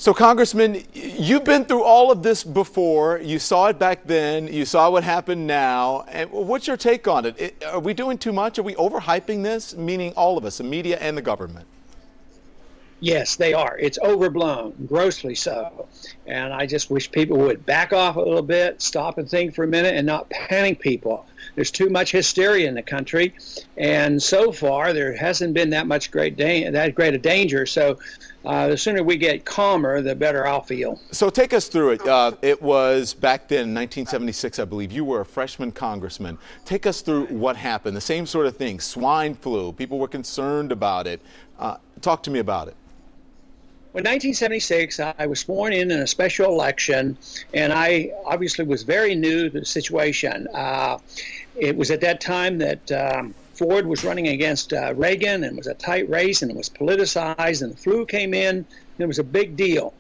So, Congressman, you've been through all of this before. You saw it back then. You saw what happened now. And what's your take on it? Are we doing too much? Are we overhyping this? Meaning all of us, the media and the government. Yes, they are. It's overblown, grossly so. And I just wish people would back off a little bit, stop and think for a minute, and not panic people. There's too much hysteria in the country, and so far there hasn't been that great a danger. So the sooner we get calmer, the better I'll feel. So take us through it. It was back then, 1976, I believe. You were a freshman congressman. Take us through what happened. The same sort of thing. Swine flu. People were concerned about it. Talk to me about it. In 1976, I was sworn in a special election, and I obviously was very new to the situation. It was at that time that Ford was running against Reagan, and it was a tight race, and it was politicized, and the flu came in, and it was a big deal.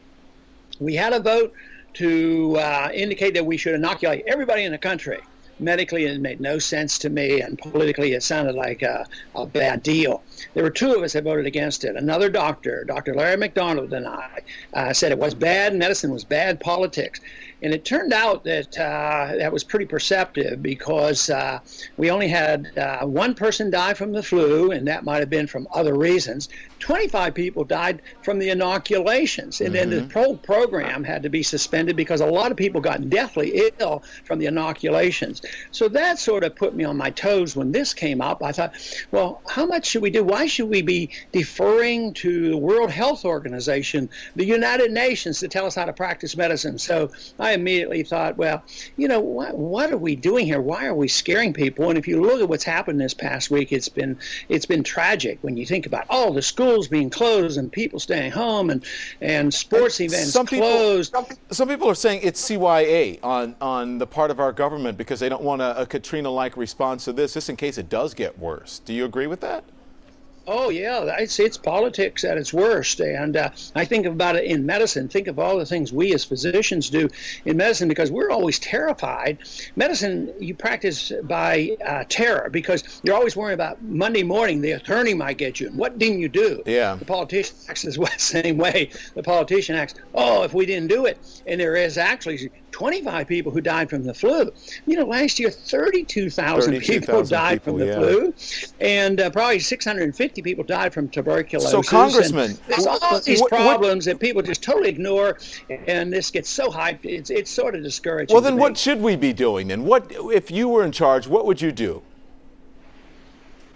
We had a vote to indicate that we should inoculate everybody in the country. Medically, it made no sense to me, and politically, it sounded like a bad deal. There were two of us that voted against it. Another doctor, Dr. Larry McDonald, and I said it was bad medicine, was bad politics. And it turned out that that was pretty perceptive, because we only had one person die from the flu, and that might have been from other reasons. 25 people died from the inoculations. And then the whole program had to be suspended because a lot of people got deathly ill from the inoculations. So that sort of put me on my toes when this came up. I thought, well, how much should we do? Why should we be deferring to the World Health Organization, the United Nations, to tell us how to practice medicine? So I immediately thought, well, you know, what are we doing here? Why are we scaring people? And if you look at what's happened this past week, it's been tragic when you think about all the schools being closed and people staying home and sports events closed. Some people are saying it's CYA on the part of our government because they don't want a Katrina-like response to this, just in case it does get worse. Do you agree with that? Oh, yeah, it's politics at its worst. And I think about it in medicine. Think of all the things we as physicians do in medicine, because we're always terrified. Medicine, you practice by terror, because you're always worrying about Monday morning, the attorney might get you. And what didn't you do? Yeah. The politician acts the same way. The politician acts, oh, if we didn't do it. And there is actually 25 people who died from the flu. You know, last year, 32,000 people died from the flu. And probably 650 people died from tuberculosis. So, Congressman, there's all these problems that people just totally ignore, and this gets so hyped, it's sort of discouraging. Well, then what should we be doing then? What, if you were in charge, what would you do?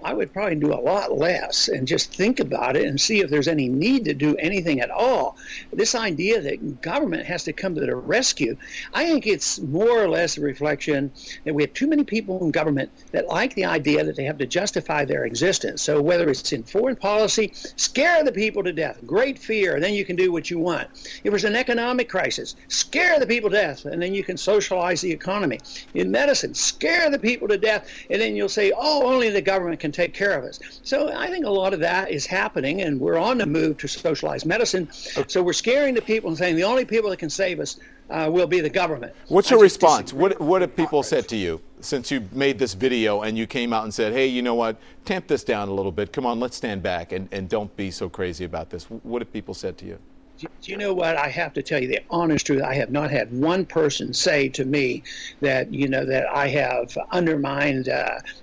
I would probably do a lot less and just think about it and see if there's any need to do anything at all. This idea that government has to come to the rescue, I think it's more or less a reflection that we have too many people in government that like the idea that they have to justify their existence. So whether it's in foreign policy, scare the people to death, great fear, and then you can do what you want. If there's an economic crisis, scare the people to death, and then you can socialize the economy. In medicine, scare the people to death, and then you'll say, oh, only the government can take care of us. So I think a lot of that is happening, and we're on the move to socialize medicine. So we're scaring the people and saying the only people that can save us will be the government. What's your response? What have people said to you since you made this video and you came out and said, hey, you know what, tamp this down a little bit. Come on, let's stand back and don't be so crazy about this. What have people said to you? Do you know what? I have to tell you the honest truth. I have not had one person say to me that, you know, that I have undermined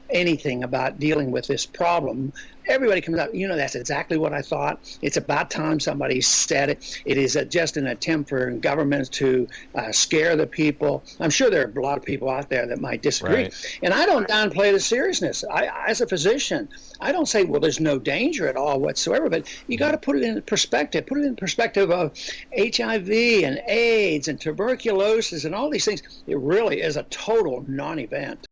anything about dealing with this problem. Everybody comes out, you know, that's exactly what I thought. It's about time somebody said it. It is just an attempt for governments to scare the people. I'm sure there are a lot of people out there that might disagree. Right. And I don't downplay the seriousness. As a physician, I don't say, well, there's no danger at all whatsoever, but you got to put it in perspective. Put it in perspective of HIV and AIDS and tuberculosis and all these things. It really is a total non-event.